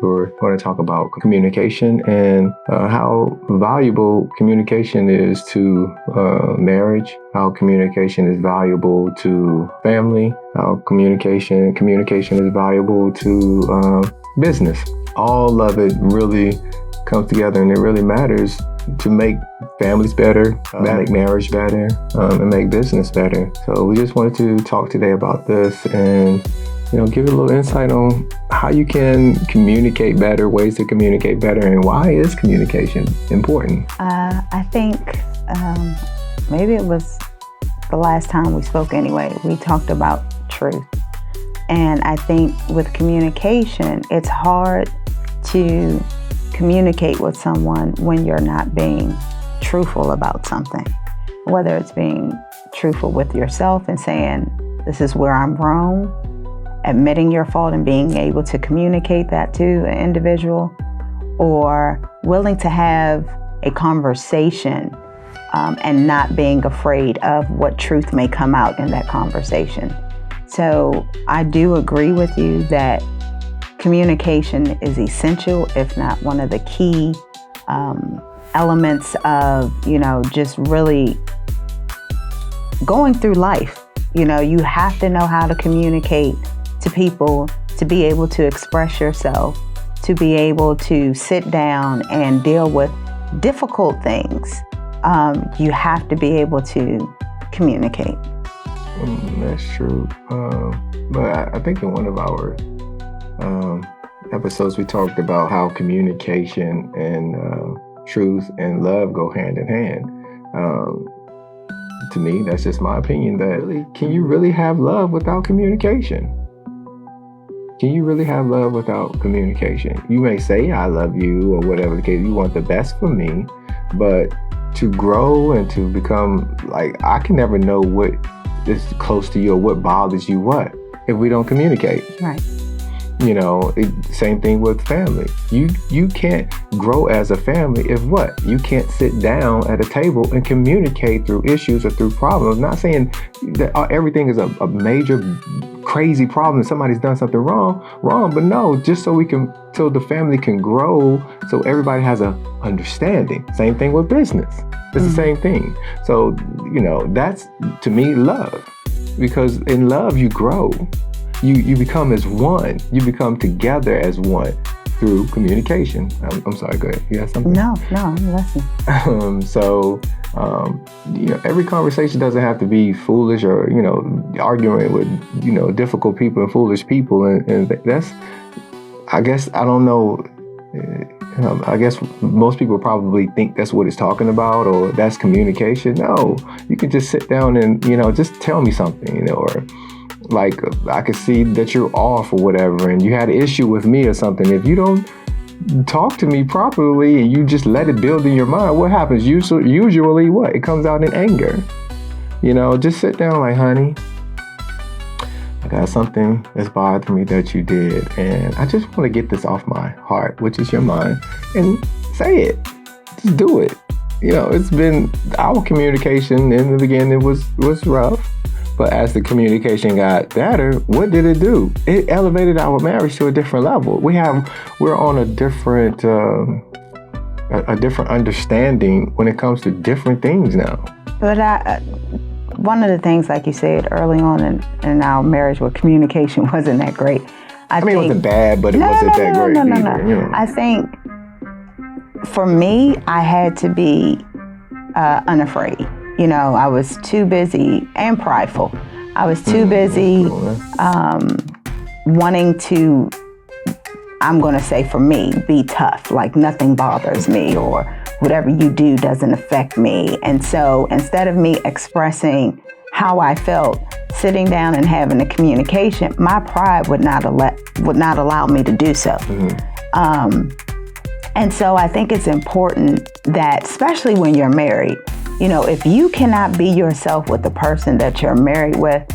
We're going to talk about communication and how valuable communication is to marriage, how communication is valuable to family, how communication is valuable to business. All of it really comes together, and it really matters to make families better, make marriage better, and make business better. So we just wanted to talk today about this and give a little insight on how you can communicate better, ways to communicate better, and why is communication important? I think maybe it was the last time we spoke anyway, we talked about truth. And I think with communication, it's hard to communicate with someone when you're not being truthful about something. Whether it's being truthful with yourself and saying, this is where I'm wrong, admitting your fault and being able to communicate that to an individual, or willing to have a conversation and not being afraid of what truth may come out in that conversation. So I do agree with you that communication is essential, if not one of the key elements of, just really going through life. You have to know how to communicate to people, to be able to express yourself, to be able to sit down and deal with difficult things. You have to be able to communicate. That's true. But I think in one of our episodes, we talked about how communication and truth and love go hand in hand. To me, that's just my opinion, that can you really have love without communication? Can you really have love without communication? You may say, I love you, or whatever the case, you want the best for me, but to grow and to become, I can never know what is close to you or what bothers you if we don't communicate. Right. Same thing with family. You can't grow as a family if you can't sit down at a table and communicate through issues or through problems. I'm not saying that everything is a major crazy problem, somebody's done something wrong, but no, just so the family can grow, so everybody has a understanding. Same thing with business. It's the same thing. So, that's, to me, love. Because in love, you grow. You become as one. You become together as one through communication. I'm sorry, go ahead. You have something? No, I'm listening. Every conversation doesn't have to be foolish or, arguing with, difficult people and foolish people. And that's, I guess, I don't know. I guess most people probably think that's what it's talking about, or that's communication. No, you can just sit down and, just tell me something, or I could see that you're off or whatever, and you had an issue with me or something. If you don't talk to me properly and you just let it build in your mind, what happens? Usually what? It comes out in anger. Just sit down honey, I got something that's bothering me that you did, and I just want to get this off my heart, which is your mind, and say it. Just do it. It's been, our communication in the beginning was rough, but as the communication got better, what did it do? It elevated our marriage to a different level. We're on a different understanding when it comes to different things now. But one of the things, like you said, early on in our marriage, where communication wasn't that great. I mean, it wasn't bad, but it wasn't that great either. No. I think for me, I had to be unafraid. I was too busy and prideful. I was too busy wanting to, I'm going to say for me, be tough, like nothing bothers me, or whatever you do doesn't affect me. And so instead of me expressing how I felt, sitting down and having a communication, my pride would not allow me to do so. And so I think it's important that, especially when you're married, if you cannot be yourself with the person that you're married with,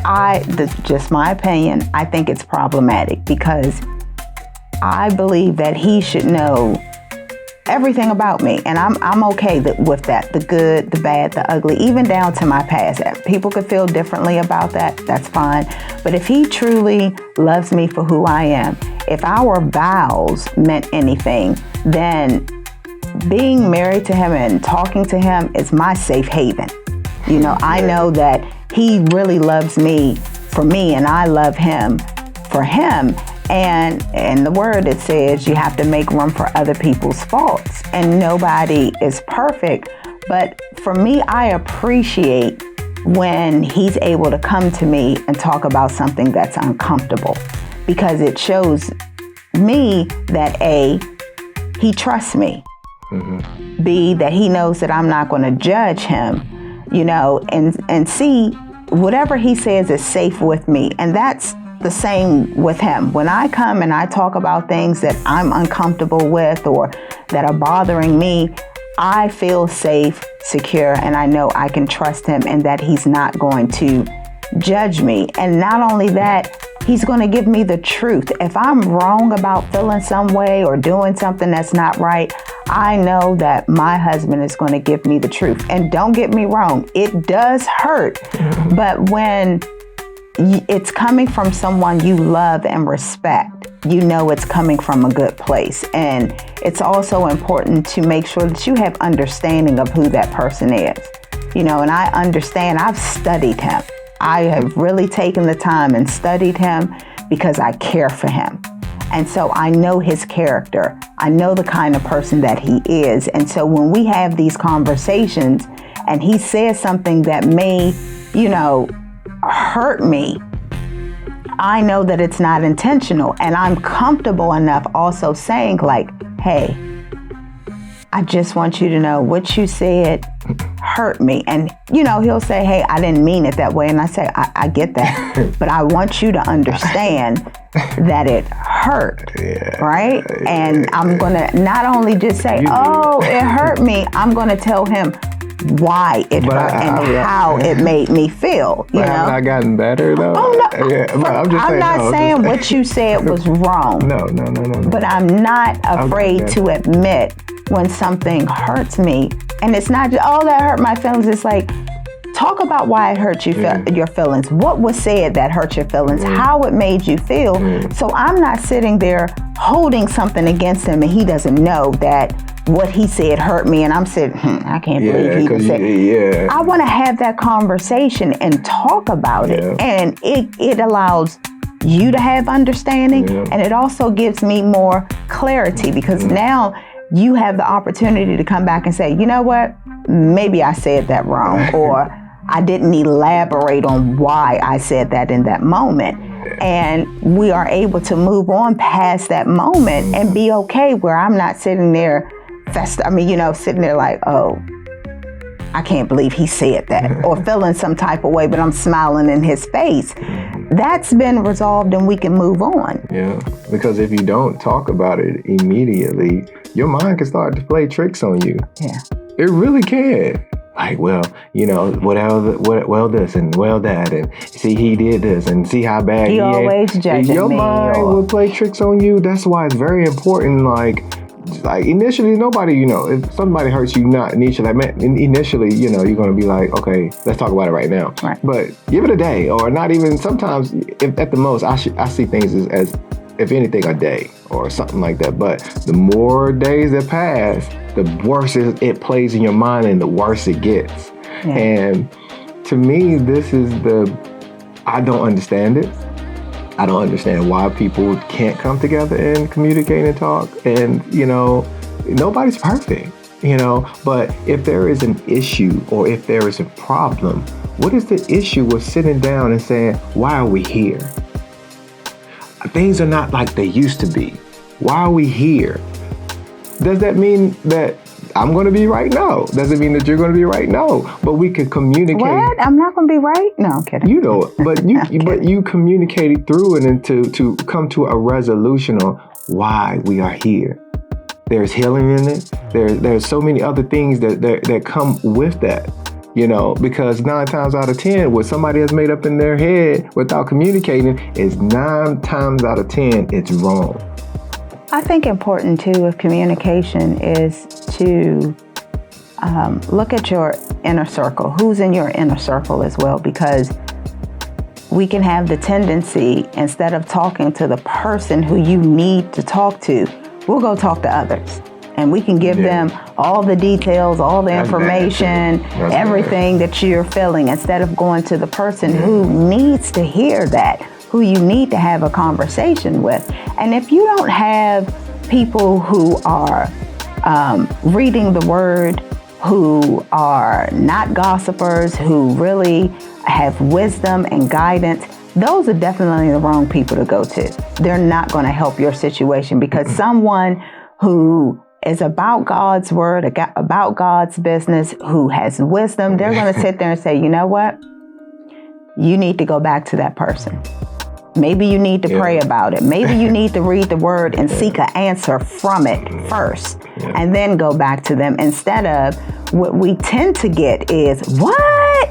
that's just my opinion, I think it's problematic, because I believe that he should know everything about me, and I'm okay with that, the good, the bad, the ugly, even down to my past. People could feel differently about that, that's fine. But if he truly loves me for who I am, if our vows meant anything, then being married to him and talking to him is my safe haven. You know, I know that he really loves me for me, and I love him for him. And in the word, it says you have to make room for other people's faults, and nobody is perfect. But for me, I appreciate when he's able to come to me and talk about something that's uncomfortable, because it shows me that A, he trusts me. Mm-hmm. B, that he knows that I'm not going to judge him, you know, and C, whatever he says is safe with me. And that's the same with him. When I come and I talk about things that I'm uncomfortable with or that are bothering me, I feel safe, secure, and I know I can trust him and that he's not going to judge me. And not only that, he's going to give me the truth. If I'm wrong about feeling some way or doing something that's not right, I know that my husband is going to give me the truth. And don't get me wrong, it does hurt. But when it's coming from someone you love and respect, you know it's coming from a good place. And it's also important to make sure that you have understanding of who that person is. You know, and I understand, I've studied him. I have really taken the time and studied him because I care for him. And so I know his character. I know the kind of person that he is. And so when we have these conversations and he says something that may, you know, hurt me, I know that it's not intentional. And I'm comfortable enough also saying like, hey, I just want you to know what you said hurt me. And, you know, he'll say, hey, I didn't mean it that way. And I say, I get that, but I want you to understand that it hurt, right? And I'm going to not only just say, oh, it hurt me, I'm going to tell him why it hurt and how it made me feel. You know, haven't I gotten better though? Oh no, I'm not saying what you said was wrong. No. But I'm not afraid to admit when something hurts me, and it's not just, oh, that hurt my feelings. It's like, talk about why it hurt you, your feelings. What was said that hurt your feelings? How it made you feel. So I'm not sitting there holding something against him, and he doesn't know that what he said hurt me, and I'm saying, I can't believe he even said. I want to have that conversation and talk about it, and it allows you to have understanding, and it also gives me more clarity, because now you have the opportunity to come back and say, you know what, maybe I said that wrong, or I didn't elaborate on why I said that in that moment. And we are able to move on past that moment and be okay, where I'm not sitting there sitting there like, oh, I can't believe he said that, or feeling some type of way, but I'm smiling in his face. That's been resolved and we can move on. Yeah, because if you don't talk about it immediately, your mind can start to play tricks on you. Yeah. It really can. Like, well, you know, well this and well that, and see he did this and see how bad he always judging me. Your mind will play tricks on you. That's why it's very important, like initially, nobody, you know, if somebody hurts you, not initially, you know, you're going to be like, okay, let's talk about it right now. Right. But give it a day, or not even, sometimes, if at the most, I see things as, if anything, a day or something like that. But the more days that pass, the worse it plays in your mind and the worse it gets. Yeah. And to me, I don't understand it. I don't understand why people can't come together and communicate and talk. And, you know, nobody's perfect, you know, but if there is an issue or if there is a problem, what is the issue with sitting down and saying, why are we here? Things are not like they used to be. Why are we here? Does that mean that I'm going to be right? No. Does it mean that you're going to be right? No. But we can communicate. What? I'm not going to be right? No, I'm kidding. You know, but you communicated through it and to come to a resolution on why we are here. There's healing in it. There's so many other things that come with that. You know, because 9 times out of 10, what somebody has made up in their head without communicating is 9 times out of 10, it's wrong. I think important too with communication is to look at your inner circle. Who's in your inner circle as well? Because we can have the tendency, instead of talking to the person who you need to talk to, we'll go talk to others. And we can give them all the details, all the information, everything that you're feeling, instead of going to the person who needs to hear that, who you need to have a conversation with. And if you don't have people who are reading the word, who are not gossipers, who really have wisdom and guidance, those are definitely the wrong people to go to. They're not going to help your situation, because someone who is about God's word, about God's business, who has wisdom, they're going to sit there and say, you know what? You need to go back to that person. Maybe you need to pray about it. Maybe you need to read the word and seek an answer from it first, and then go back to them. Instead of, what we tend to get is, what?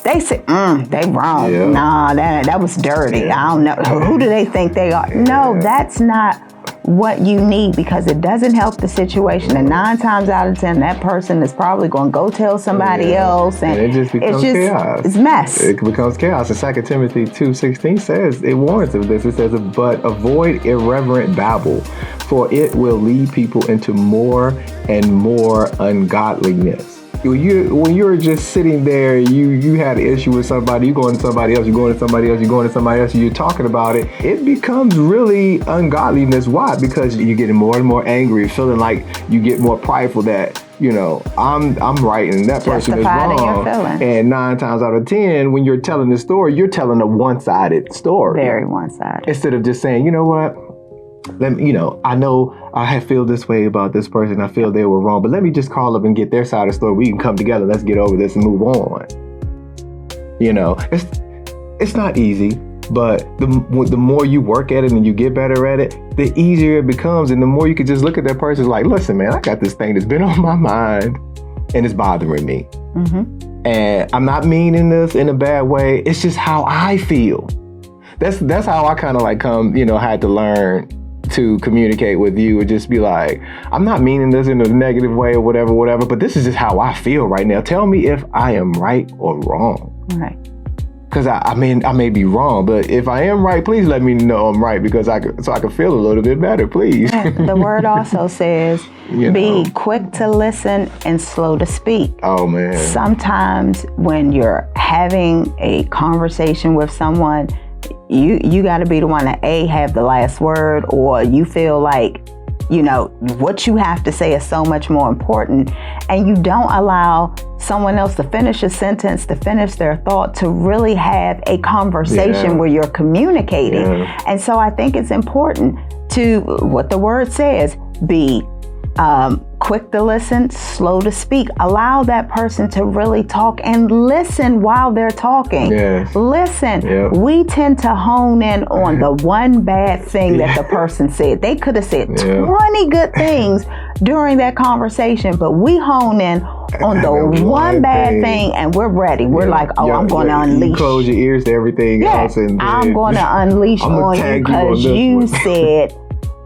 They say, they wrong. Nah, that was dirty. I don't know. Who do they think they are? No, that's not what you need, because it doesn't help the situation. And 9 times out of 10, that person is probably going to go tell somebody else, and it just becomes chaos. It's mess. It becomes chaos. And 2 Timothy 2:16 says, it warns of this. It says, but avoid irreverent babble, for it will lead people into more and more ungodliness. When you're just sitting there, you had an issue with somebody, you going to somebody else, you're going to somebody else, you're going to somebody else, and you're talking about it, it becomes really ungodliness. Why? Because you're getting more and more angry, feeling like you get more prideful that, I'm right and that person is wrong. And 9 times out of 10, when you're telling the story, you're telling a one-sided story. Very one-sided. Instead of just saying, you know what? I know I feel this way about this person. I feel they were wrong, but let me just call up and get their side of the story. We can come together. Let's get over this and move on. It's not easy, but the more you work at it and you get better at it, the easier it becomes. And the more you can just look at that person like, listen, man, I got this thing that's been on my mind and it's bothering me. Mm-hmm. And I'm not meaning this in a bad way. It's just how I feel. That's how I kind of had to learn to communicate with you, and just be like, I'm not meaning this in a negative way or whatever, but this is just how I feel right now. Tell me if I am right or wrong. Right. Because I may be wrong, but if I am right, please let me know I'm right, because I can feel a little bit better, please. The word also says, be quick to listen and slow to speak. Oh, man. Sometimes when you're having a conversation with someone, you got to be the one to have the last word, or you feel like, what you have to say is so much more important, and you don't allow someone else to finish a sentence, to finish their thought, to really have a conversation where you're communicating. And so I think it's important to, what the word says, be quick to listen, slow to speak. Allow that person to really talk, and listen while they're talking. Listen. We tend to hone in on the one bad thing that the person said. They could have said 20 good things during that conversation, but we hone in on the one bad thing, and we're ready. We're like, I'm going to unleash. You close your ears to everything else. And I'm going to unleash on you because you said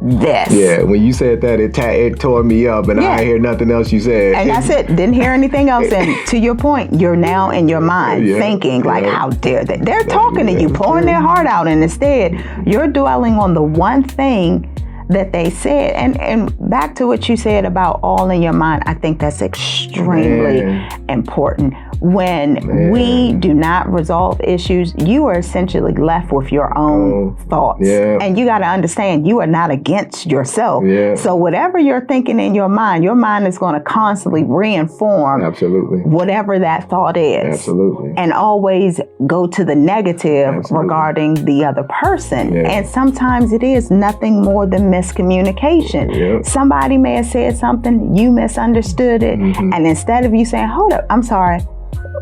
this. Yeah, when you said that, it tore me up, and I didn't hear nothing else you said. And that's it. Didn't hear anything else. And to your point, you're now in your mind thinking like, how dare they? They're talking to you, pouring their heart out, and instead you're dwelling on the one thing that they said. And back to what you said about all in your mind, I think that's extremely important. When we do not resolve issues, you are essentially left with your own thoughts. And you got to understand, you are not against yourself. So whatever you're thinking in your mind is going to constantly reinform whatever that thought is. And always go to the negative regarding the other person. And sometimes it is nothing more than miscommunication. Somebody may have said something, you misunderstood it, and instead of you saying, hold up, I'm sorry,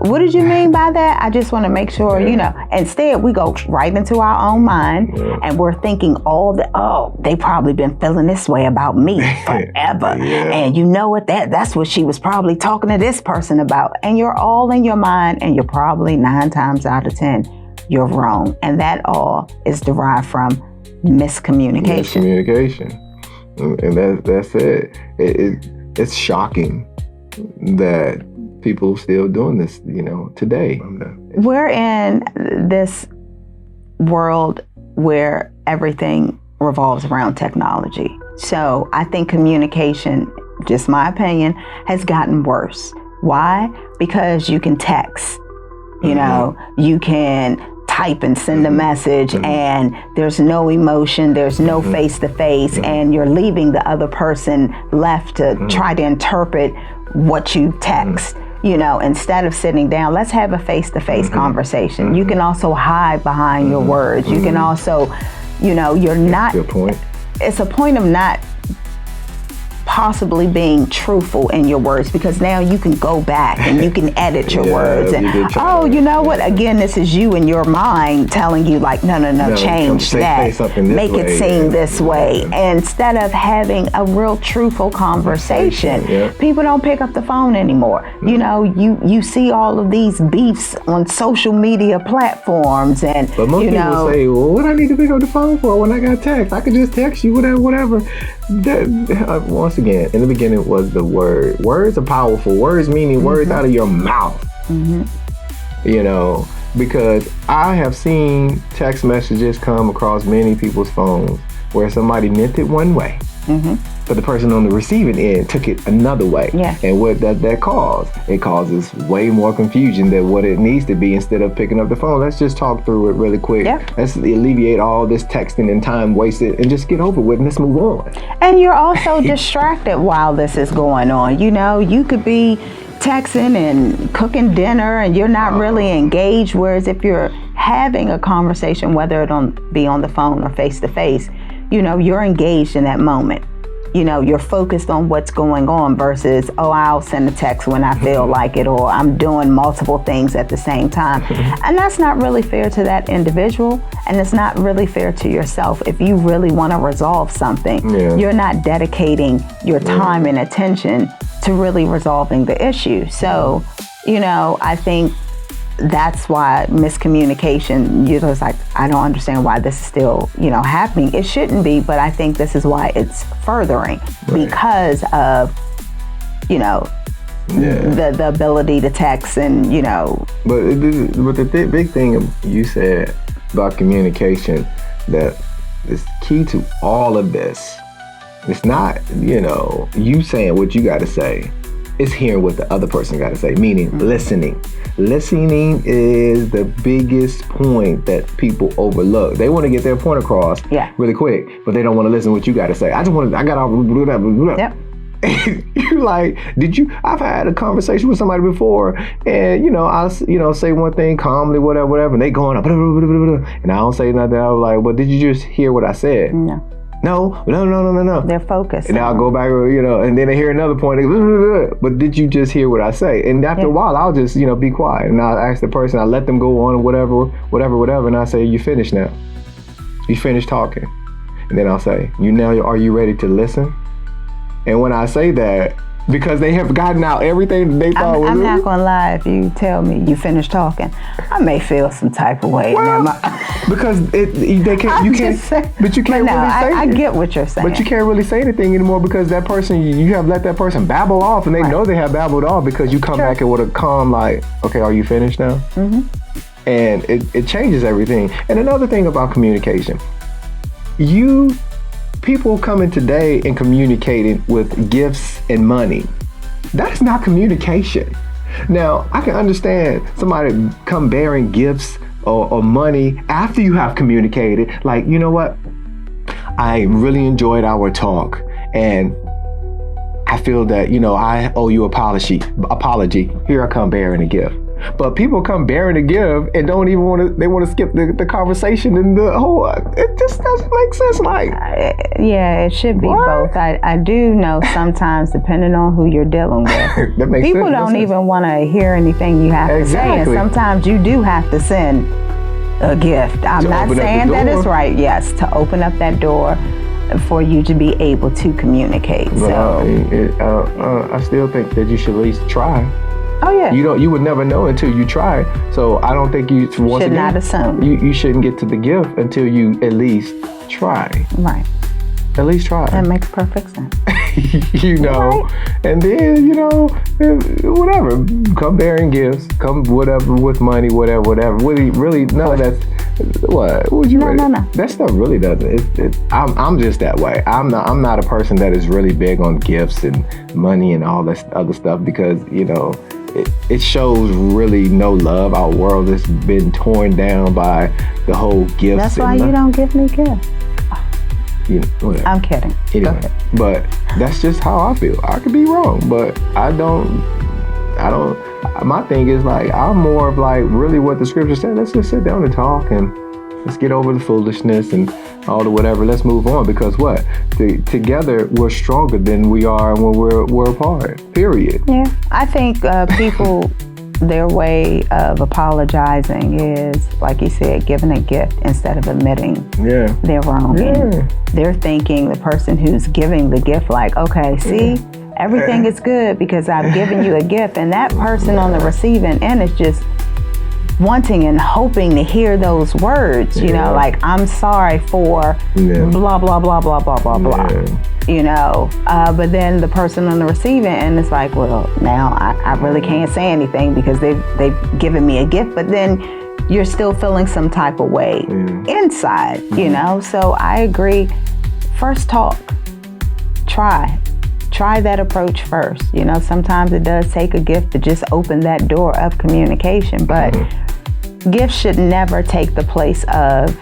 what did you mean by that? I just want to make sure, instead we go right into our own mind and we're thinking they probably been feeling this way about me forever. And you know what, that's what she was probably talking to this person about. And you're all in your mind, and you're probably 9 times out of 10, you're wrong. And that all is derived from miscommunication. And that's it. It's shocking that people are still doing this, today. We're in this world where everything revolves around technology. So I think communication, just my opinion, has gotten worse. Why? Because you can text, you can type and send a message, and there's no emotion, there's no face-to-face, and you're leaving the other person left to try to interpret what you text. Instead of sitting down, let's have a face-to-face conversation. You can also hide behind your words. You can also, you're not, good point. It's a point of not possibly being truthful in your words, because now you can go back and you can edit your words and you know what, again, this is you in your mind telling you like, no, change that, make it seem this way, instead of having a real truthful conversation. People don't pick up the phone anymore. You see all of these beefs on social media platforms, and but most people say, well, what I need to pick up the phone for when I got text? I could just text you, whatever. Once again, in the beginning was the word. Words are powerful. Words meaning words out of your mouth. Because I have seen text messages come across many people's phones where somebody meant it one way, but the person on the receiving end took it another way. And what that caused? It causes way more confusion than what it needs to be. Instead of picking up the phone, let's just talk through it really quick. Let's alleviate all this texting and time wasted and just get over with and let's move on. And you're also distracted while this is going on. You could be texting and cooking dinner and you're not really engaged, whereas if you're having a conversation, whether it be on the phone or face to face, you're engaged in that moment. You're focused on what's going on versus, I'll send a text when I feel like it, or I'm doing multiple things at the same time. And that's not really fair to that individual, and it's not really fair to yourself. If you really want to resolve something, you're not dedicating your time and attention to really resolving the issue. So, I think that's why miscommunication, it's like, I don't understand why this is still, happening. It shouldn't be, but I think this is why it's furthering because of, the ability to text and, But the big thing you said about communication that is key to all of this, it's not, you saying what you got to say. It's hearing what the other person got to say, meaning listening. Listening is the biggest point that people overlook. They want to get their point across really quick, but they don't want to listen to what you got to say. I got all. You're like, I've had a conversation with somebody before, and I'll say one thing calmly, whatever, and they going up, and I don't say nothing. I was like, well, did you just hear what I said? No. They're focused. And I'll go back, and then I hear another point. But did you just hear what I say? And after a while, I'll just, be quiet. And I'll ask the person, I'll let them go on, whatever. And I say, you finished now. You finished talking. And then I'll say, are you ready to listen? And when I say that, because they have gotten out everything they thought was... I'm not going to lie, if you tell me you finished talking, I may feel some type of way. Because they can't, you can't, but you can't really say I get what you're saying. But you can't really say anything anymore because that person, you have let that person babble off, and they know they have babbled off because you come back and with a calm like, okay, are you finished now? And it changes everything. And another thing about communication, people coming today and communicating with gifts and money, that's not communication. Now, I can understand somebody come bearing gifts or money after you have communicated. Like, you know what? I really enjoyed our talk, and I feel that, I owe you apology. Here I come bearing a gift. But people come bearing a gift and don't even they want to skip the conversation and the whole, it just doesn't make sense. Like, it should be both. I do know sometimes, depending on who you're dealing with, that makes people sense. don't even want to hear anything you have to say. And sometimes you do have to send a gift. I'm not saying that it's right. Yes, to open up that door for you to be able to communicate. But I still think that you should at least try. Oh yeah. You would never know until you try. So I don't think you should not assume. You shouldn't get to the gift until you at least try. Right. At least try. That makes perfect sense. You know, right. And then, you know, whatever, come bearing gifts, come whatever with money, whatever. Really, no, that's what would you? No. That stuff really doesn't. I'm just that way. I'm not a person that is really big on gifts and money and all this other stuff because, you know, it shows really no love. Our world has been torn down by the whole gifts. That's why you don't give me gifts. You know, whatever. I'm kidding. Anyway, but that's just how I feel. I could be wrong, but I don't. My thing is like I'm more of like really what the scripture said. Let's just sit down and talk and let's get over the foolishness and all the whatever. Let's move on because what? Together we're stronger than we are when we're apart. Period. Yeah, I think people. Their way of apologizing is, like you said, giving a gift instead of admitting their wronging. Yeah. They're thinking the person who's giving the gift, like, okay, see, everything is good because I've given you a gift. And that person on the receiving end is just wanting and hoping to hear those words, you know, like, I'm sorry for blah, blah, blah, blah, blah, blah, blah. You know, but then the person on the receiving end is like, well, now I really can't say anything because they've given me a gift, but then you're still feeling some type of way inside, you know? So I agree. First talk, try that approach first. You know, sometimes it does take a gift to just open that door of communication, but gifts should never take the place of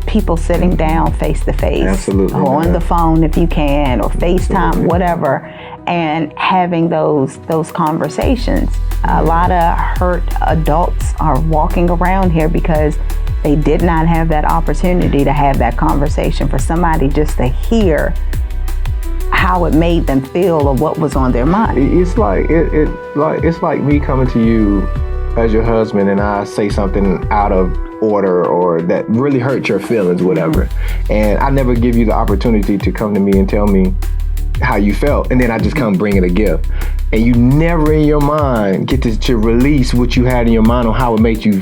people sitting down face to face. Absolutely. Or on the phone if you can, or FaceTime, whatever, and having those conversations. A lot of hurt adults are walking around here because they did not have that opportunity to have that conversation, for somebody just to hear how it made them feel or what was on their mind. It's like it's like me coming to you as your husband and I say something out of order or that really hurt your feelings, whatever. And I never give you the opportunity to come to me and tell me how you felt. And then I just come bringing a gift. And you never in your mind get to release what you had in your mind on how it made you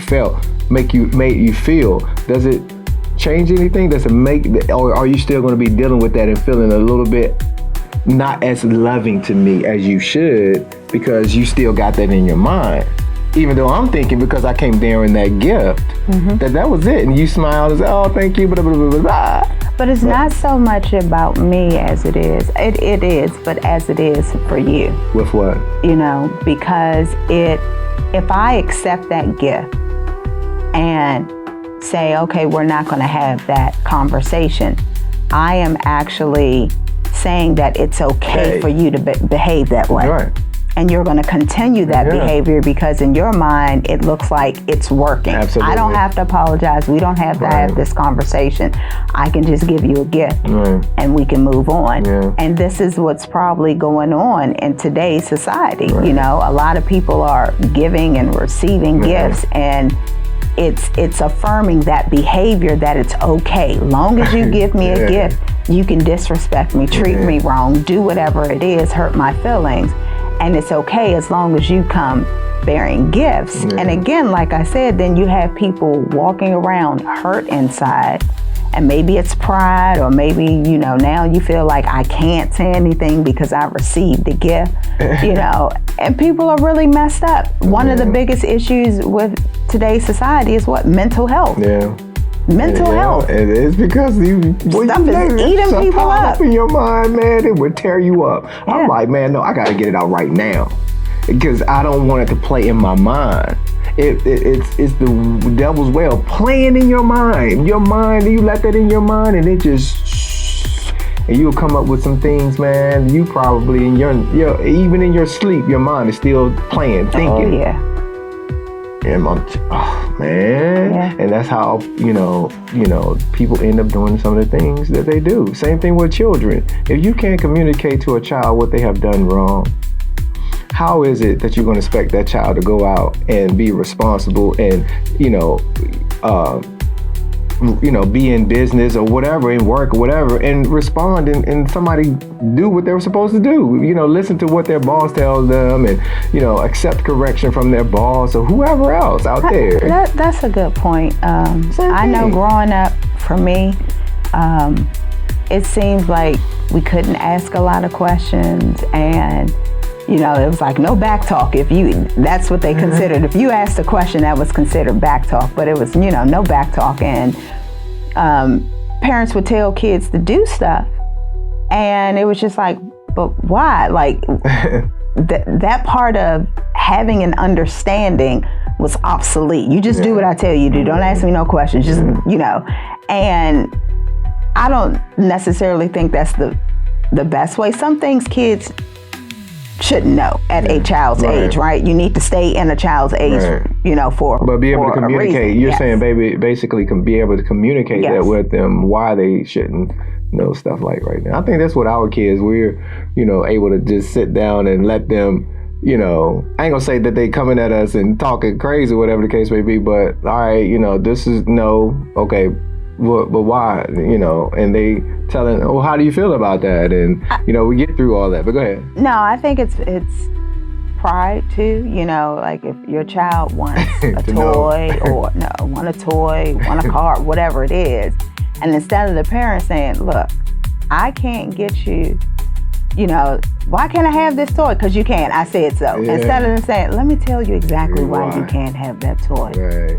made you feel. Does it change anything? Does it or are you still going to be dealing with that and feeling a little bit not as loving to me as you should because you still got that in your mind? Even though I'm thinking because I came bearing that gift, that was it. And you smiled and said, oh, thank you, blah, blah, blah, blah, blah. But it's not so much about me as it is. It is, but as it is for you. With what? You know, because if I accept that gift and say, okay, we're not going to have that conversation, I am actually saying that it's okay for you to behave that way. Right. And you're going to continue that behavior because in your mind, it looks like it's working. Absolutely. I don't have to apologize. We don't have to have this conversation. I can just give you a gift and we can move on. Yeah. And this is what's probably going on in today's society. Right. You know, a lot of people are giving and receiving gifts, and it's affirming that behavior that it's okay. Long as you give me a gift, you can disrespect me, treat me wrong, do whatever it is, hurt my feelings. And it's okay as long as you come bearing gifts. And again, like I said, then you have people walking around hurt inside. And maybe it's pride, or maybe, you know, now you feel like I can't say anything because I received a gift, you know, and people are really messed up. One of the biggest issues with today's society is what? Mental health. Mental health. It is because stuff is eating people up in your mind, man. It would tear you up. I'm like, man, no, I got to get it out right now because I don't want it to play in my mind. It's the devil's way of playing in your mind. Your mind, you let that in your mind, and it just, and you'll come up with some things, man. You probably in your even in your sleep, your mind is still playing, thinking. Oh yeah. And and that's how you know people end up doing some of the things that they do. Same thing with children. If you can't communicate to a child what they have done wrong, how is it that you're going to expect that child to go out and be responsible and be in business or whatever, in work or whatever, and respond and somebody do what they were supposed to do? Listen to what their boss tells them and, accept correction from their boss or whoever else out there. That's a good point. I know growing up, for me, it seems like we couldn't ask a lot of questions, and it was like no back talk. That's what they considered. If you asked a question, that was considered back talk, but it was, no back talk. And parents would tell kids to do stuff, and it was just like, but why? Like that part of having an understanding was obsolete. You just do what I tell you to do. Don't ask me no questions. Just, and I don't necessarily think that's the best way. Some things kids shouldn't know at a child's age, right? You need to stay in a child's age, for But be able to communicate. You're saying, basically can be able to communicate that with them, why they shouldn't know stuff like right now. I think that's what our kids, we're, able to just sit down and let them, I ain't gonna say that they coming at us and talking crazy, whatever the case may be, but all right, this is okay, but why, and they telling, how do you feel about that? And, we get through all that, but go ahead. No, I think it's pride too, like if your child wants a toy want a toy, want a car, whatever it is, and instead of the parent saying, look, I can't get you, why can't I have this toy? Because you can't, I said so. Yeah. Instead of them saying, let me tell you exactly why you can't have that toy. Right.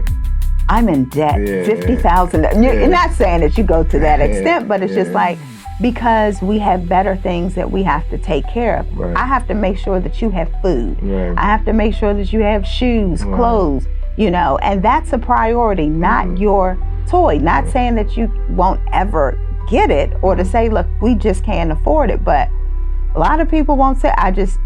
I'm in debt, $50,000. You're not saying that you go to that extent, but it's just like, because we have better things that we have to take care of. Right. I have to make sure that you have food. Right. I have to make sure that you have shoes, clothes, and that's a priority, not your toy. Not saying that you won't ever get it, or to say, look, we just can't afford it. But a lot of people won't say, I just,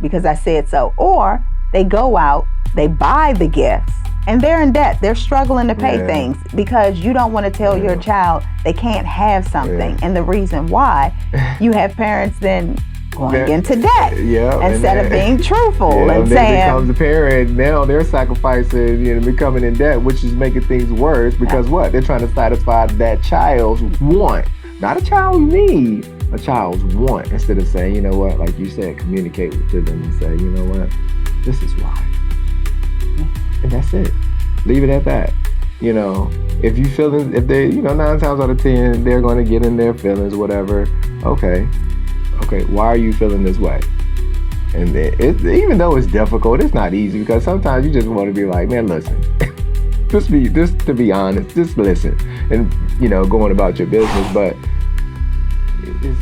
because I said so. Or they go out, they buy the gifts, and they're in debt. They're struggling to pay things because you don't want to tell your child they can't have something. And the reason why, you have parents then going into debt instead of being truthful and saying. Then becomes a parent, now they're sacrificing, becoming in debt, which is making things worse because what? They're trying to satisfy that child's want, not a child's need, a child's want, instead of saying, you know what, like you said, communicate to them and say, you know what, this is why. And that's it. Leave it at that. If you feeling, if they, 9 times out of 10, they're going to get in their feelings, whatever. Okay, why are you feeling this way? And even though it's difficult, it's not easy, because sometimes you just want to be like, man, listen, just to be honest, just listen, and going about your business. But it's really